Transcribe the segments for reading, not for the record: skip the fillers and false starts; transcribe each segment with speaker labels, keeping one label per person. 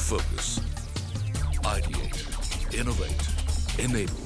Speaker 1: Focus. Ideate. Innovate. Enable.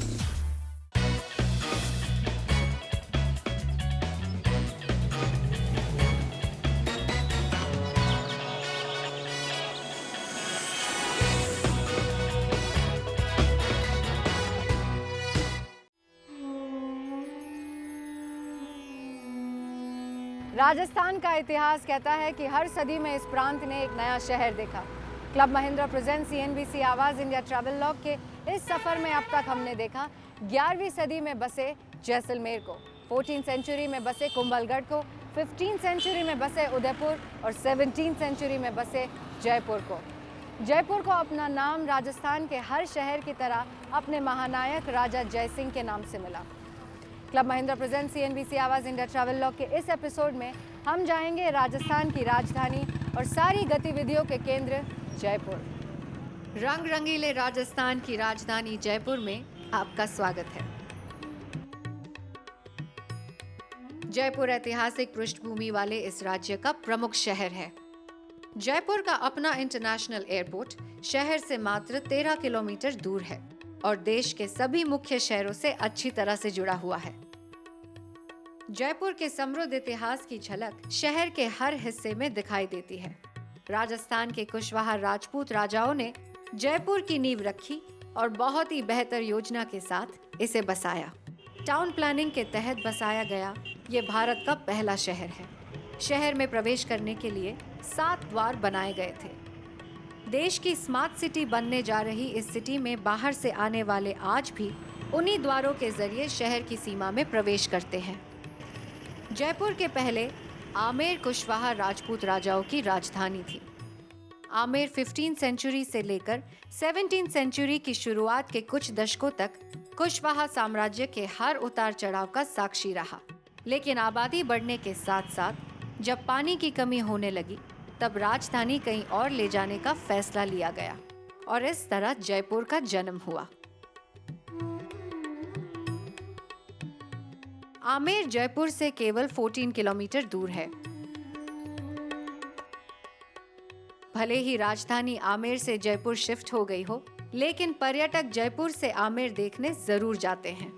Speaker 2: Rajasthan का इतिहास कहता है कि हर सदी में इस प्रांत ने एक नया शहर देखा। क्लब महिंद्रा प्रेजेंट CNBC आवाज़ इंडिया ट्रैवल लॉग के इस सफ़र में अब तक हमने देखा 11वीं सदी में बसे जैसलमेर को, 14th सेंचुरी में बसे कुंभलगढ़ को, 15th सेंचुरी में बसे उदयपुर और 17th सेंचुरी में बसे जयपुर को। जयपुर को अपना नाम राजस्थान के हर शहर की तरह अपने महानायक राजा जयसिंह के नाम से मिला। क्लब महिंद्रा प्रेजेंट CNBC आवाज़ इंडिया ट्रैवल लॉग के इस एपिसोड में हम जाएंगे राजस्थान की राजधानी और सारी गतिविधियों के केंद्र जयपुर। रंग रंगीले राजस्थान की राजधानी जयपुर में आपका स्वागत है। जयपुर ऐतिहासिक पृष्ठभूमि वाले इस राज्य का प्रमुख शहर है। जयपुर का अपना इंटरनेशनल एयरपोर्ट शहर से मात्र 13 किलोमीटर दूर है और देश के सभी मुख्य शहरों से अच्छी तरह से जुड़ा हुआ है। जयपुर के समृद्ध इतिहास की झलक शहर के हर हिस्से में दिखाई देती है। राजस्थान के कुशवाहा राजपूत राजाओं ने जयपुर की नींव रखी और बहुत ही बेहतर योजना के साथ इसे बसाया। टाउन प्लानिंग के तहत बसाया गया ये भारत का पहला शहर है। शहर में प्रवेश करने के लिए 7 द्वार बनाए गए थे। देश की स्मार्ट सिटी बनने जा रही इस सिटी में बाहर से आने वाले आज भी उन्हीं द्वारों के जरिए शहर की सीमा में प्रवेश करते हैं। जयपुर के पहले आमेर कुशवाहा राजपूत राजाओं की राजधानी थी। आमेर 15th सेंचुरी से लेकर 17th सेंचुरी की शुरुआत के कुछ दशकों तक कुशवाहा साम्राज्य के हर उतार चढ़ाव का साक्षी रहा। लेकिन आबादी बढ़ने के साथ साथ जब पानी की कमी होने लगी तब राजधानी कहीं और ले जाने का फैसला लिया गया और इस तरह जयपुर का जन्म हुआ। आमेर जयपुर से केवल 14 किलोमीटर दूर है। भले ही राजधानी आमेर से जयपुर शिफ्ट हो गई हो, लेकिन पर्यटक जयपुर से आमेर देखने जरूर जाते हैं।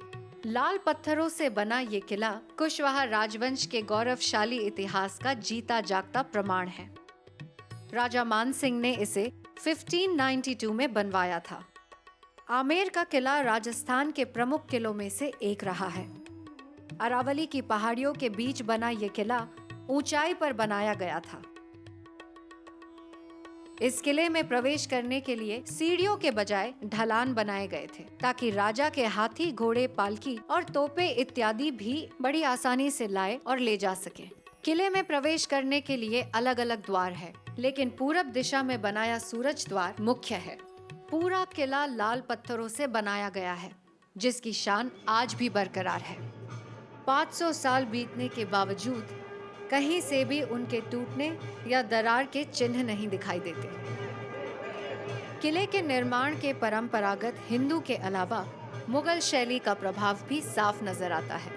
Speaker 2: लाल पत्थरों से बना ये किला कुशवाहा राजवंश के गौरवशाली इतिहास का जीता जागता प्रमाण है। राजा मान सिंह ने इसे 1592 में बनवाया था। आमेर का किला राजस्थान के प्रमुख किलों में से एक रहा है। अरावली की पहाड़ियों के बीच बना ये किला ऊंचाई पर बनाया गया था। इस किले में प्रवेश करने के लिए सीढ़ियों के बजाय ढलान बनाए गए थे ताकि राजा के हाथी, घोड़े, पालकी और तोपे इत्यादि भी बड़ी आसानी से लाए और ले जा सके। किले में प्रवेश करने के लिए अलग अलग द्वार है, लेकिन पूरब दिशा में बनाया सूरज द्वार मुख्य है। पूरा किला लाल पत्थरों से बनाया गया है, जिसकी शान आज भी बरकरार है। 500 साल बीतने के बावजूद कहीं से भी उनके टूटने या दरार के चिन्ह नहीं दिखाई देते। किले के निर्माण के परंपरागत हिंदू के अलावा मुगल शैली का प्रभाव भी साफ नजर आता है।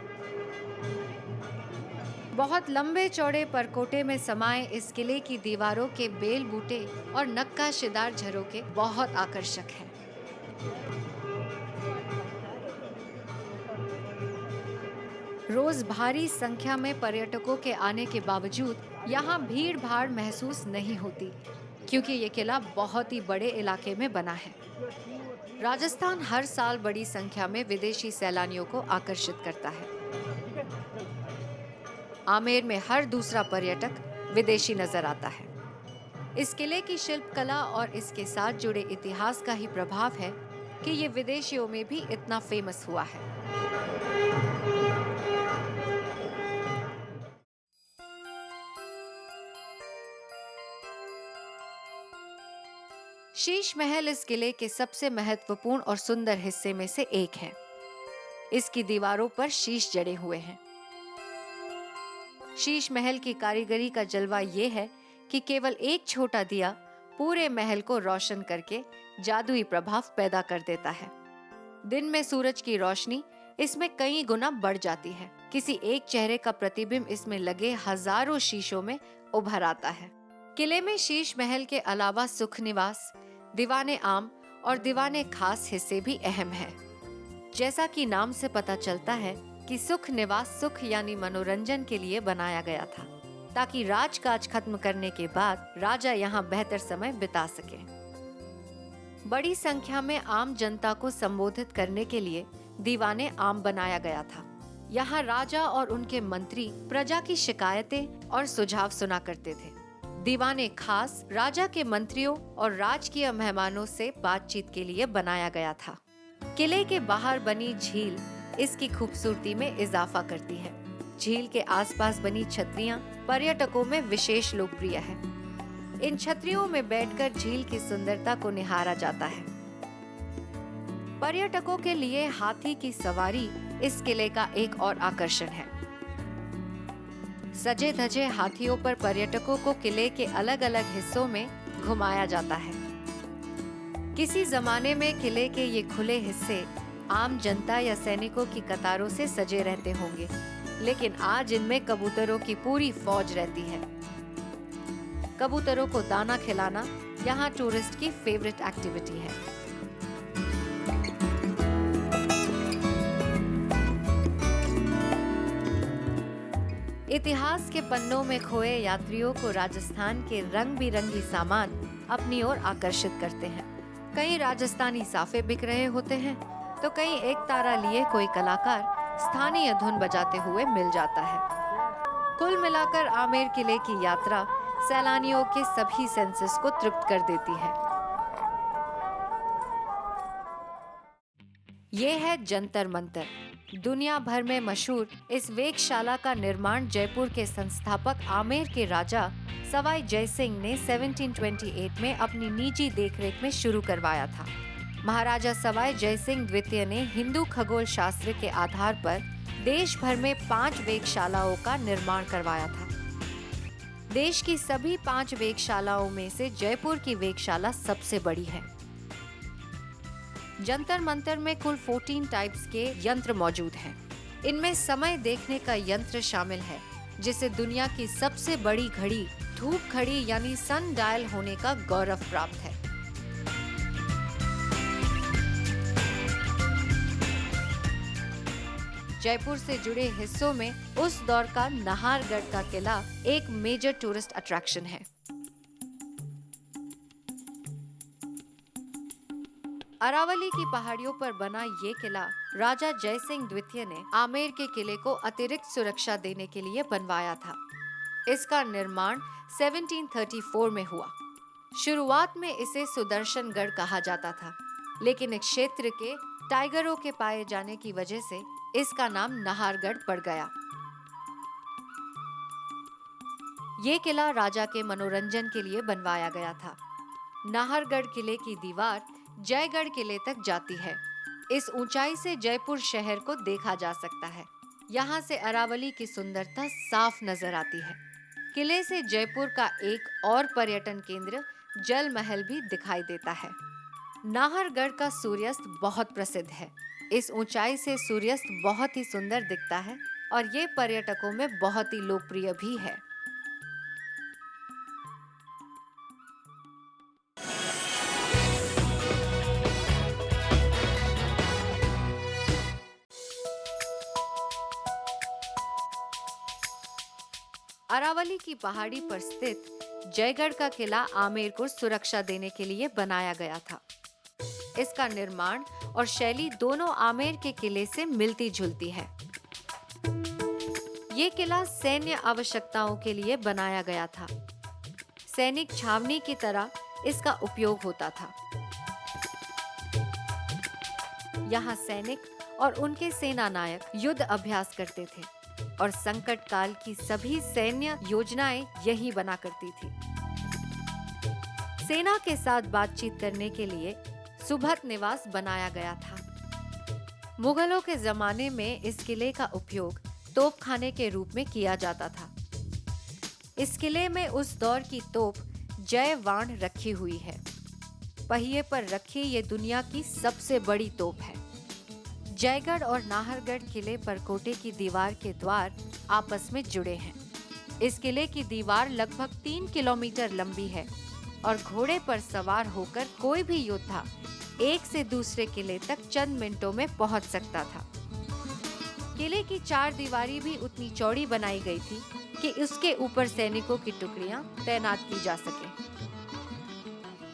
Speaker 2: बहुत लंबे चौड़े परकोटे में समाये इस किले की दीवारों के बेल बूटे और नक्काशीदार झरोखे बहुत आकर्षक हैं। रोज भारी संख्या में पर्यटकों के आने के बावजूद यहाँ भीड़ भाड़ महसूस नहीं होती, क्योंकि ये किला बहुत ही बड़े इलाके में बना है। राजस्थान हर साल बड़ी संख्या में विदेशी सैलानियों को आकर्षित करता है। आमेर में हर दूसरा पर्यटक विदेशी नजर आता है। इस किले की शिल्पकला और इसके साथ जुड़े इतिहास का ही प्रभाव है कि ये विदेशियों में भी इतना फेमस हुआ है। शीश महल इस किले के सबसे महत्वपूर्ण और सुंदर हिस्से में से एक है। इसकी दीवारों पर शीश जड़े हुए हैं। शीश महल की कारीगरी का जलवा ये है कि केवल एक छोटा दिया पूरे महल को रोशन करके जादुई प्रभाव पैदा कर देता है। दिन में सूरज की रोशनी इसमें कई गुना बढ़ जाती है। किसी एक चेहरे का प्रतिबिंब इसमें लगे हजारों शीशों में उभर आता है। किले में शीश महल के अलावा सुख निवास, दीवाने आम और दीवाने खास हिस्से भी अहम है। जैसा कि नाम से पता चलता है कि सुख निवास सुख यानी मनोरंजन के लिए बनाया गया था, ताकि राजकाज खत्म करने के बाद राजा यहाँ बेहतर समय बिता सके। बड़ी संख्या में आम जनता को संबोधित करने के लिए दीवाने आम बनाया गया था। यहाँ राजा और उनके मंत्री प्रजा की शिकायतें और सुझाव सुना करते थे। दीवाने खास राजा के मंत्रियों और राजकीय मेहमानों से बातचीत के लिए बनाया गया था। किले के बाहर बनी झील इसकी खूबसूरती में इजाफा करती है। झील के आसपास बनी छतरियां पर्यटकों में विशेष लोकप्रिय है। इन छतरियों में बैठकर झील की सुंदरता को निहारा जाता है। पर्यटकों के लिए हाथी की सवारी इस किले का एक और आकर्षण है। सजे धजे हाथियों पर पर्यटकों को किले के अलग अलग हिस्सों में घुमाया जाता है। किसी जमाने में किले के ये खुले हिस्से आम जनता या सैनिकों की कतारों से सजे रहते होंगे, लेकिन आज इनमें कबूतरों की पूरी फौज रहती है। कबूतरों को दाना खिलाना यहाँ टूरिस्ट की फेवरेट एक्टिविटी है। इतिहास के पन्नों में खोए यात्रियों को राजस्थान के रंग बिरंगी सामान अपनी ओर आकर्षित करते हैं। कहीं राजस्थानी साफे बिक रहे होते हैं, तो कहीं एक तारा लिए कोई कलाकार स्थानीय धुन बजाते हुए मिल जाता है। कुल मिलाकर आमेर किले की यात्रा सैलानियों के सभी सेंसेस को तृप्त कर देती है। ये है जंतर मंतर। दुनिया भर में मशहूर इस वेधशाला का निर्माण जयपुर के संस्थापक आमेर के राजा सवाई जय सिंह ने 1728 में अपनी निजी देखरेख में शुरू करवाया था। महाराजा सवाई जय सिंह द्वितीय ने हिंदू खगोल शास्त्र के आधार पर देश भर में 5 वेधशालाओं का निर्माण करवाया था। देश की सभी 5 वेधशालाओं में से जयपुर की वेधशाला सबसे बड़ी है। जंतर मंतर में कुल 14 टाइप्स के यंत्र मौजूद हैं। इनमें समय देखने का यंत्र शामिल है, जिसे दुनिया की सबसे बड़ी घड़ी धूप घड़ी यानी सन डायल होने का गौरव प्राप्त है। जयपुर से जुड़े हिस्सों में उस दौर का नाहरगढ़ का किला एक मेजर टूरिस्ट अट्रैक्शन है। अरावली की पहाड़ियों पर बना ये किला राजा जय सिंह द्वितीय ने आमेर के किले को अतिरिक्त सुरक्षा देने के लिए बनवाया था। इसका निर्माण 1734 में हुआ। शुरुआत में इसे सुदर्शनगढ़ कहा जाता था, लेकिन इस क्षेत्र के टाइगरों के पाए जाने की वजह से इसका नाम नाहरगढ़ पड़ गया। ये किला राजा के मनोरंजन के लिए बनवाया गया था। नाहरगढ़ किले की दीवार जयगढ़ किले तक जाती है। इस ऊंचाई से जयपुर शहर को देखा जा सकता है। यहाँ से अरावली की सुंदरता साफ नजर आती है। किले से जयपुर का एक और पर्यटन केंद्र जल महल भी दिखाई देता है। नाहरगढ़ का सूर्यास्त बहुत प्रसिद्ध है। इस ऊंचाई से सूर्यास्त बहुत ही सुंदर दिखता है और ये पर्यटकों में बहुत ही लोकप्रिय भी है। अरावली की पहाड़ी पर स्थित जयगढ़ का किला आमेर को सुरक्षा देने के लिए बनाया गया था। इसका निर्माण और शैली दोनों आमेर के किले से मिलती जुलती है। ये किला सैन्य आवश्यकताओं के लिए बनाया गया था। सैनिक छावनी की तरह इसका उपयोग होता था। यहाँ सैनिक और उनके सेना नायक युद्ध अभ्यास करते थे और संकट काल की सभी सैन्य योजनाएं यही बना करती थी। सेना के साथ बातचीत करने के लिए सुबहत निवास बनाया गया था। मुगलों के जमाने में इस किले का उपयोग तोपखाने के रूप में किया जाता था। इस किले में उस दौर की तोप जय वाण रखी हुई है। पहिए पर रखी ये दुनिया की सबसे बड़ी तोप है। जयगढ़ और नाहरगढ़ किले पर कोटे की दीवार के द्वार आपस में जुड़े हैं। इस किले की दीवार लगभग 3 किलोमीटर लंबी है और घोड़े पर सवार होकर कोई भी योद्धा एक से दूसरे किले तक चंद मिनटों में पहुंच सकता था। किले की चार दीवारी भी उतनी चौड़ी बनाई गई थी कि उसके ऊपर सैनिकों की टुकड़ियां तैनात की जा सके।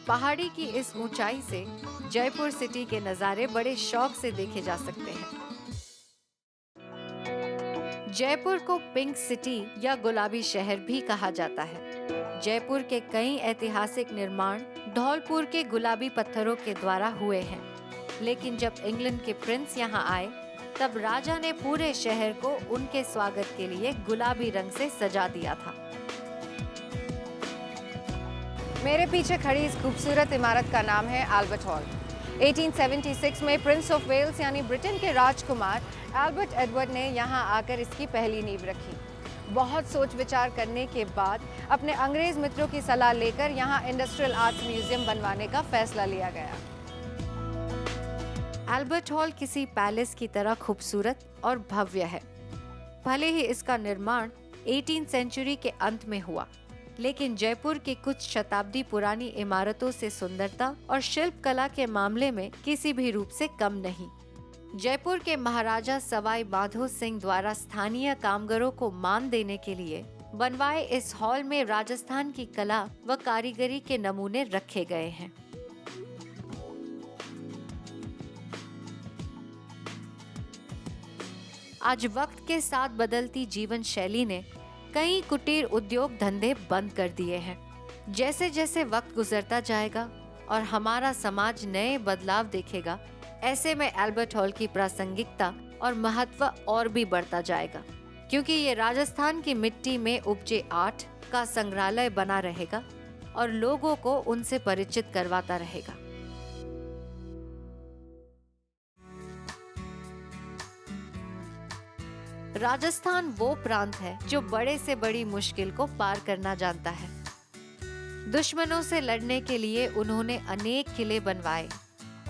Speaker 2: पहाड़ी की इस ऊंचाई से जयपुर सिटी के नज़ारे बड़े शौक से देखे जा सकते हैं। जयपुर को पिंक सिटी या गुलाबी शहर भी कहा जाता है। जयपुर के कई ऐतिहासिक निर्माण धौलपुर के गुलाबी पत्थरों के द्वारा हुए हैं, लेकिन जब इंग्लैंड के प्रिंस यहाँ आए तब राजा ने पूरे शहर को उनके स्वागत के लिए गुलाबी रंग से सजा दिया था।
Speaker 3: मेरे पीछे खड़ी इस खूबसूरत इमारत का नाम है एल्बर्ट हॉल। 1876 में प्रिंस ऑफ वेल्स यानी ब्रिटेन के राजकुमार एल्बर्ट एडवर्ड ने यहाँ आकर इसकी पहली नींव रखी। बहुत सोच विचार करने के बाद अपने अंग्रेज मित्रों की सलाह लेकर यहाँ इंडस्ट्रियल आर्ट्स म्यूजियम बनवाने का फैसला लिया गया।
Speaker 2: एल्बर्ट हॉल किसी पैलेस की तरह खूबसूरत और भव्य है। भले ही इसका निर्माण 18वीं सेंचुरी के अंत में हुआ, लेकिन जयपुर की कुछ शताब्दी पुरानी इमारतों से सुंदरता और शिल्प कला के मामले में किसी भी रूप से कम नहीं। जयपुर के महाराजा सवाई माधो सिंह द्वारा स्थानीय कामगारों को मान देने के लिए बनवाए इस हॉल में राजस्थान की कला व कारीगरी के नमूने रखे गए हैं। आज वक्त के साथ बदलती जीवन शैली ने कई कुटीर उद्योग धंधे बंद कर दिए हैं। जैसे जैसे वक्त गुजरता जाएगा और हमारा समाज नए बदलाव देखेगा, ऐसे में एल्बर्ट हॉल की प्रासंगिकता और महत्व और भी बढ़ता जाएगा, क्योंकि ये राजस्थान की मिट्टी में उपजे आर्ट का संग्रहालय बना रहेगा और लोगों को उनसे परिचित करवाता रहेगा। राजस्थान वो प्रांत है जो बड़े से बड़ी मुश्किल को पार करना जानता है। दुश्मनों से लड़ने के लिए उन्होंने अनेक किले बनवाए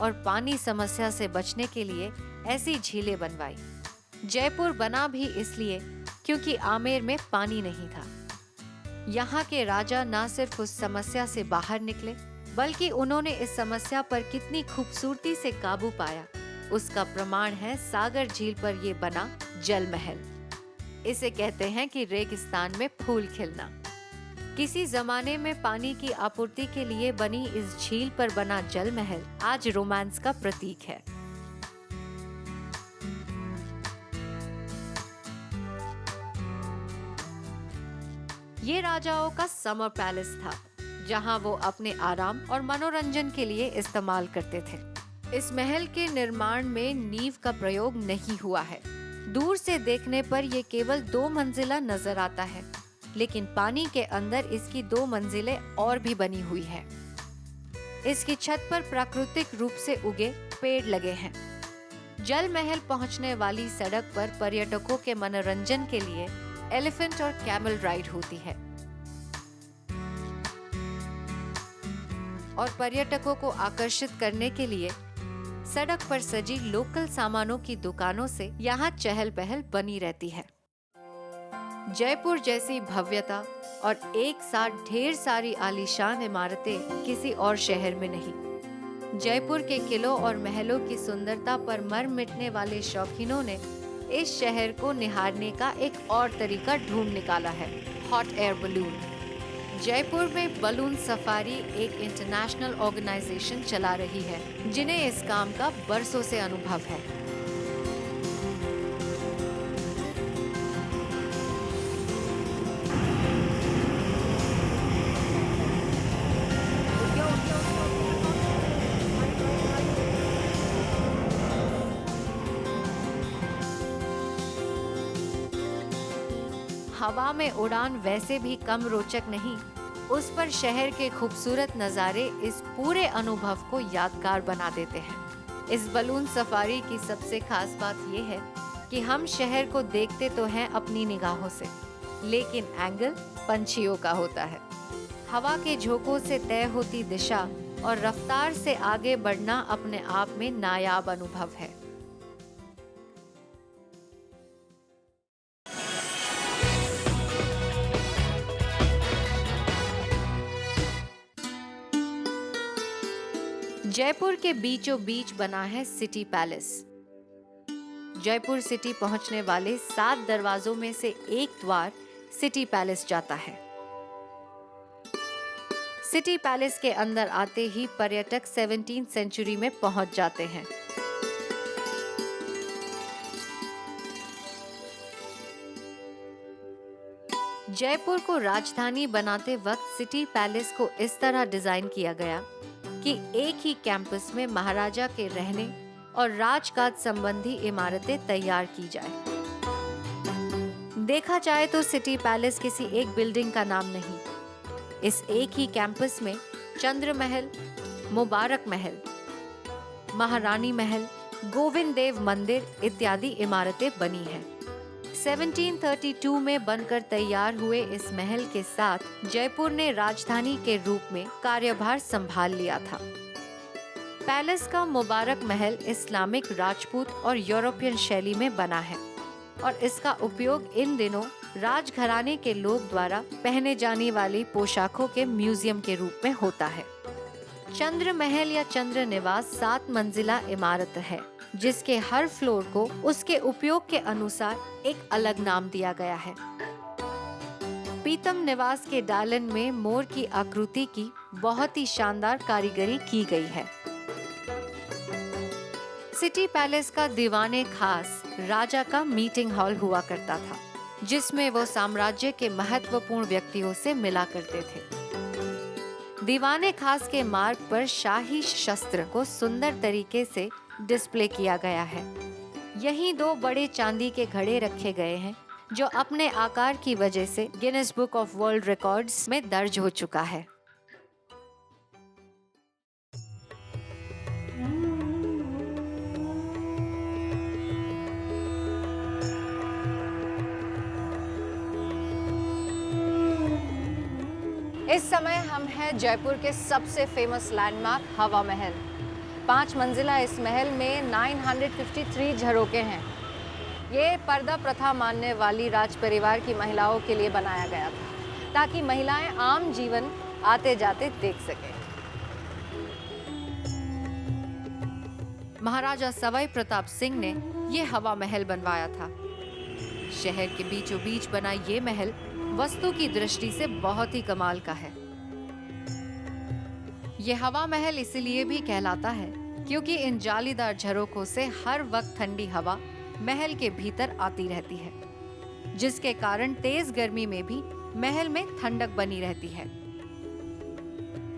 Speaker 2: और पानी समस्या से बचने के लिए ऐसी झीलें बनवाई। जयपुर बना भी इसलिए क्योंकि आमेर में पानी नहीं था। यहाँ के राजा न सिर्फ उस समस्या से बाहर निकले, बल्कि उन्होंने इस समस्या पर कितनी खूबसूरती से काबू पाया, उसका प्रमाण है सागर झील पर ये बना जल महल। इसे कहते हैं कि रेगिस्तान में फूल खिलना। किसी जमाने में पानी की आपूर्ति के लिए बनी इस झील पर बना जल महल आज रोमांस का प्रतीक है। ये राजाओं का समर पैलेस था, जहां वो अपने आराम और मनोरंजन के लिए इस्तेमाल करते थे। इस महल के निर्माण में नींव का प्रयोग नहीं हुआ है। दूर से देखने पर यह केवल 2 मंजिला नजर आता है, लेकिन पानी के अंदर इसकी 2 मंजिलें और भी बनी हुई है। इसकी छत पर प्राकृतिक रूप से उगे पेड़ लगे हैं। जल महल पहुंचने वाली सड़क पर पर्यटकों के मनोरंजन के लिए एलिफेंट और कैमल राइड होती है और पर्यटकों को आकर्षित करने के लिए सड़क पर सजी लोकल सामानों की दुकानों से यहाँ चहल पहल बनी रहती है। जयपुर जैसी भव्यता और एक साथ ढेर सारी आलीशान इमारतें किसी और शहर में नहीं। जयपुर के किलों और महलों की सुंदरता पर मर मिटने वाले शौकीनों ने इस शहर को निहारने का एक और तरीका ढूंढ निकाला है, हॉट एयर बलून। जयपुर में बलून सफारी एक इंटरनेशनल ऑर्गेनाइजेशन चला रही है, जिन्हें इस काम का बरसों से अनुभव है। हवा में उड़ान वैसे भी कम रोचक नहीं, उस पर शहर के खूबसूरत नज़ारे इस पूरे अनुभव को यादगार बना देते हैं। इस बलून सफारी की सबसे खास बात यह है कि हम शहर को देखते तो हैं अपनी निगाहों से, लेकिन एंगल पंछियों का होता है। हवा के झोंकों से तय होती दिशा और रफ्तार से आगे बढ़ना अपने आप में नायाब अनुभव है। जयपुर के बीचों बीच बना है सिटी पैलेस। जयपुर सिटी पहुंचने वाले 7 दरवाजों में से एक द्वार सिटी पैलेस जाता है। सिटी पैलेस के अंदर आते ही पर्यटक 17वीं सेंचुरी में पहुंच जाते हैं। जयपुर को राजधानी बनाते वक्त सिटी पैलेस को इस तरह डिजाइन किया गया कि एक ही कैंपस में महाराजा के रहने और राजकाज संबंधी इमारतें तैयार की जाए। देखा जाए तो सिटी पैलेस किसी एक बिल्डिंग का नाम नहीं, इस एक ही कैंपस में चंद्र महल, मुबारक महल, महारानी महल, गोविंद देव मंदिर इत्यादि इमारतें बनी हैं। 1732 में बनकर तैयार हुए इस महल के साथ जयपुर ने राजधानी के रूप में कार्यभार संभाल लिया था। पैलेस का मुबारक महल इस्लामिक, राजपूत और यूरोपियन शैली में बना है और इसका उपयोग इन दिनों राजघराने के लोग द्वारा पहने जाने वाली पोशाकों के म्यूजियम के रूप में होता है। चंद्र महल या चंद्र निवास 7 मंजिला इमारत है, जिसके हर फ्लोर को उसके उपयोग के अनुसार एक अलग नाम दिया गया है। पीतम निवास के डालन में मोर की आकृति की बहुत ही शानदार कारीगरी की गई है। सिटी पैलेस का दीवाने खास राजा का मीटिंग हॉल हुआ करता था, जिसमें वो साम्राज्य के महत्वपूर्ण व्यक्तियों से मिला करते थे। दीवाने खास के मार्ग पर शाही शस्त्र को सुंदर तरीके से डिस्प्ले किया गया है। यहीं 2 बड़े चांदी के घड़े रखे गए हैं, जो अपने आकार की वजह से Guinness book of world records में दर्ज हो चुका है।
Speaker 3: इस समय हम हैं जयपुर के सबसे फेमस लैंडमार्क हवा महल। 5 मंजिला इस महल में 953 झरोखे हैं। ये पर्दा प्रथा मानने वाली राज परिवार की महिलाओं के लिए बनाया गया था, ताकि महिलाएं आम जीवन आते जाते देख सकें।
Speaker 2: महाराजा सवाई प्रताप सिंह ने ये हवा महल बनवाया था। शहर के बीचों बीच बना ये महल वस्तु की दृष्टि से बहुत ही कमाल का है। ये हवा महल इसलिए भी कहलाता है क्योंकि इन जालीदार झरोखों से हर वक्त ठंडी हवा महल के भीतर आती रहती है, जिसके कारण तेज गर्मी में भी महल में ठंडक बनी रहती है।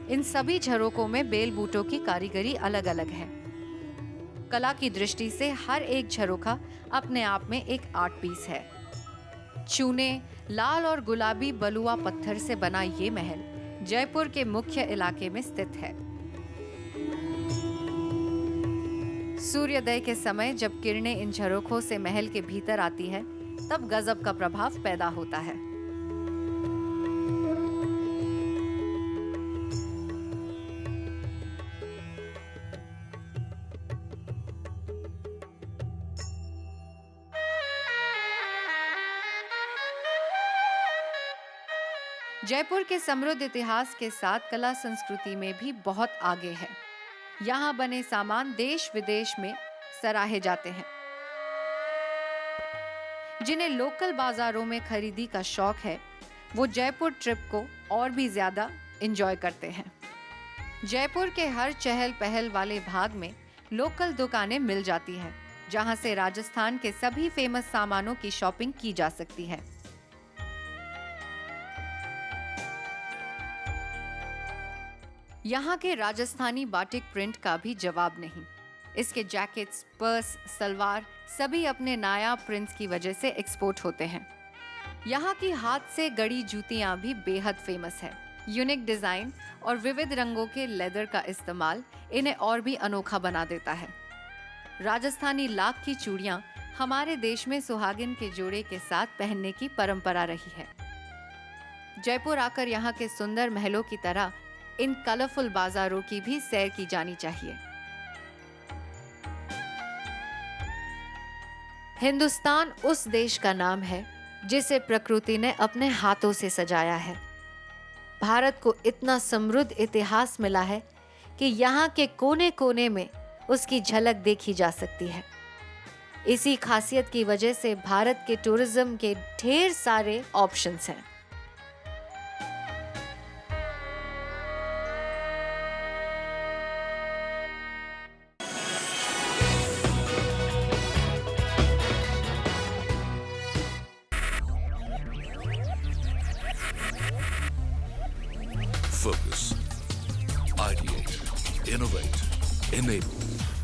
Speaker 2: इन सभी झरोखों में बेल बूटों की कारीगरी अलग अलग है। कला की दृष्टि से हर एक झरोखा अपने आप में एक आर्ट पीस है। चूने, लाल और गुलाबी बलुआ पत्थर से बना ये महल जयपुर के मुख्य इलाके में स्थित है। सूर्योदय के समय जब किरणें इन झरोखों से महल के भीतर आती है, तब गजब का प्रभाव पैदा होता है। जयपुर के समृद्ध इतिहास के साथ कला संस्कृति में भी बहुत आगे है। यहाँ बने सामान देश विदेश में सराहे जाते हैं। जिन्हें लोकल बाजारों में खरीदी का शौक है, वो जयपुर ट्रिप को और भी ज्यादा एंजॉय करते हैं। जयपुर के हर चहल पहल वाले भाग में लोकल दुकानें मिल जाती हैं, जहाँ से राजस्थान के सभी फेमस सामानों की शॉपिंग की जा सकती है। यहाँ के राजस्थानी बाटिक प्रिंट का भी जवाब नहीं। इसके जैकेट्स, पर्स, सलवार सभी अपने नायाब प्रिंट्स की वजह से एक्सपोर्ट होते हैं। यहाँ की हाथ से गढ़ी जूतियाँ भी बेहद फेमस है। यूनिक डिजाइन और विविध रंगों के लेदर का इस्तेमाल इन्हें और भी अनोखा बना देता है। राजस्थानी लाख की चूड़ियाँ हमारे देश में सुहागिन के जोड़े के साथ पहनने की परंपरा रही है। जयपुर आकर यहाँ के सुंदर महलों की तरह इन कलरफुल बाजारों की भी सैर की जानी चाहिए। हिंदुस्तान उस देश का नाम है जिसे प्रकृति ने अपने हाथों से सजाया है। भारत को इतना समृद्ध इतिहास मिला है कि यहाँ के कोने कोने में उसकी झलक देखी जा सकती है। इसी खासियत की वजह से भारत के टूरिज्म के ढेर सारे ऑप्शंस हैं।
Speaker 1: Focus, ideate, innovate, enable.